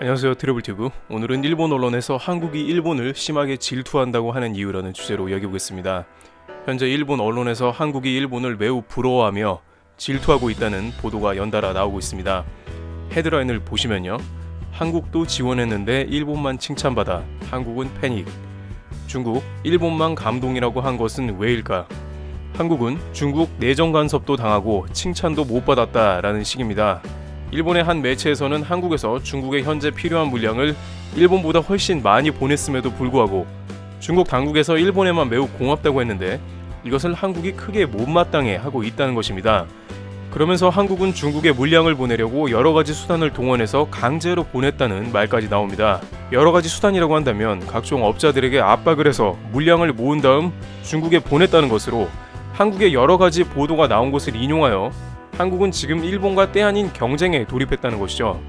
안녕하세요, 트러블튜브. 오늘은 일본 언론에서 한국이 일본을 심하게 질투한다고 하는 이유라는 주제로 이야기해보겠습니다. 현재 일본 언론에서 한국이 일본을 매우 부러워하며 질투하고 있다는 보도가 연달아 나오고 있습니다. 헤드라인을 보시면요, 한국도 지원했는데 일본만 칭찬받아 한국은 패닉. 중국, 일본만 감동이라고 한 것은 왜일까? 한국은 중국 내정 간섭도 당하고 칭찬도 못 받았다라는 식입니다. 일본의 한 매체에서는 한국에서 중국에 현재 필요한 물량을 일본보다 훨씬 많이 보냈음에도 불구하고 중국 당국에서 일본에만 매우 고맙다고 했는데 이것을 한국이 크게 못마땅해 하고 있다는 것입니다. 그러면서 한국은 중국에 물량을 보내려고 여러가지 수단을 동원해서 강제로 보냈다는 말까지 나옵니다. 여러가지 수단이라고 한다면 각종 업자들에게 압박을 해서 물량을 모은 다음 중국에 보냈다는 것으로 한국의 여러가지 보도가 나온 것을 인용하여 한국은 지금 일본과 때 아닌 경쟁에 돌입했다는 것이죠.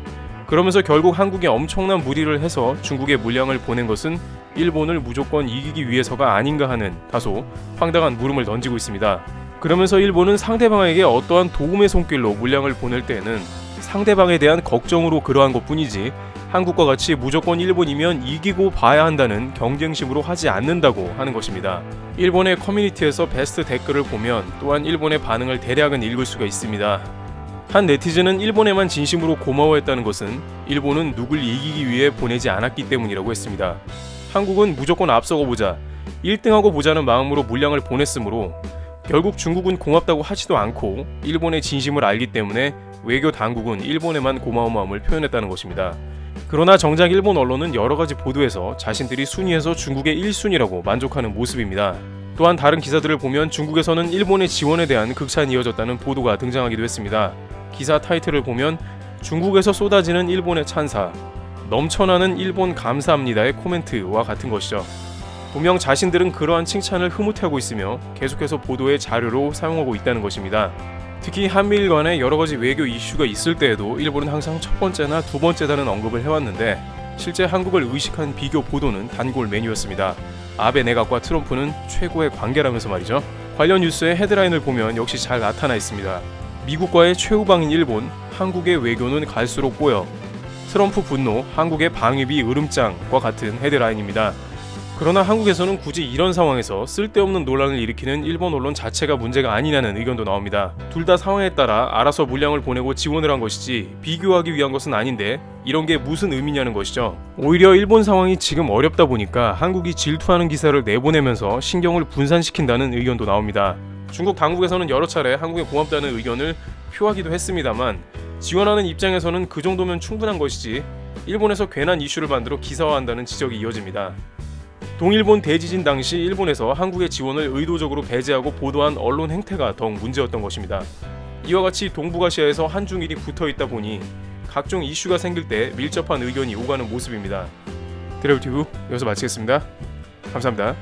그러면서 결국 한국이 엄청난 무리를 해서 중국에 물량을 보낸 것은 일본을 무조건 이기기 위해서가 아닌가 하는 다소 황당한 물음을 던지고 있습니다. 그러면서 일본은 상대방에게 어떠한 도움의 손길로 물량을 보낼 때에는 상대방에 대한 걱정으로 그러한 것뿐이지 한국과 같이 무조건 일본이면 이기고 봐야 한다는 경쟁심으로 하지 않는다고 하는 것입니다. 일본의 커뮤니티에서 베스트 댓글을 보면 또한 일본의 반응을 대략은 읽을 수가 있습니다. 한 네티즌은 일본에만 진심으로 고마워했다는 것은 일본은 누굴 이기기 위해 보내지 않았기 때문이라고 했습니다. 한국은 무조건 앞서고 보자, 1등하고 보자는 마음으로 물량을 보냈으므로 결국 중국은 고맙다고 하지도 않고 일본의 진심을 알기 때문에 외교 당국은 일본에만 고마운 마음을 표현했다는 것입니다. 그러나 정작 일본 언론은 여러가지 보도에서 자신들이 순위에서 중국의 1순위라고 만족하는 모습입니다. 또한 다른 기사들을 보면 중국에서는 일본의 지원에 대한 극찬이 이어졌다는 보도가 등장하기도 했습니다. 기사 타이틀을 보면 중국에서 쏟아지는 일본의 찬사, 넘쳐나는 일본 감사합니다의 코멘트와 같은 것이죠. 분명 자신들은 그러한 칭찬을 흐뭇해하고 있으며 계속해서 보도의 자료로 사용하고 있다는 것입니다. 특히 한미일 간의 여러가지 외교 이슈가 있을 때에도 일본은 항상 첫 번째나 두 번째다는 언급을 해왔는데 실제 한국을 의식한 비교 보도는 단골 메뉴였습니다. 아베 내각과 트럼프는 최고의 관계라면서 말이죠. 관련 뉴스의 헤드라인을 보면 역시 잘 나타나 있습니다. 미국과의 최후방인 일본, 한국의 외교는 갈수록 꼬여. 트럼프 분노, 한국의 방위비 으름장과 같은 헤드라인입니다. 그러나 한국에서는 굳이 이런 상황에서 쓸데없는 논란을 일으키는 일본 언론 자체가 문제가 아니냐는 의견도 나옵니다. 둘 다 상황에 따라 알아서 물량을 보내고 지원을 한 것이지 비교하기 위한 것은 아닌데 이런 게 무슨 의미냐는 것이죠. 오히려 일본 상황이 지금 어렵다 보니까 한국이 질투하는 기사를 내보내면서 신경을 분산시킨다는 의견도 나옵니다. 중국 당국에서는 여러 차례 한국에 고맙다는 의견을 표하기도 했습니다만 지원하는 입장에서는 그 정도면 충분한 것이지 일본에서 괜한 이슈를 만들어 기사화한다는 지적이 이어집니다. 동일본 대지진 당시 일본에서 한국의 지원을 의도적으로 배제하고 보도한 언론 행태가 더욱 문제였던 것입니다. 이와 같이 동북아시아에서 한중일이 붙어있다 보니 각종 이슈가 생길 때 밀접한 의견이 오가는 모습입니다. 트러블튜브 여기서 마치겠습니다. 감사합니다.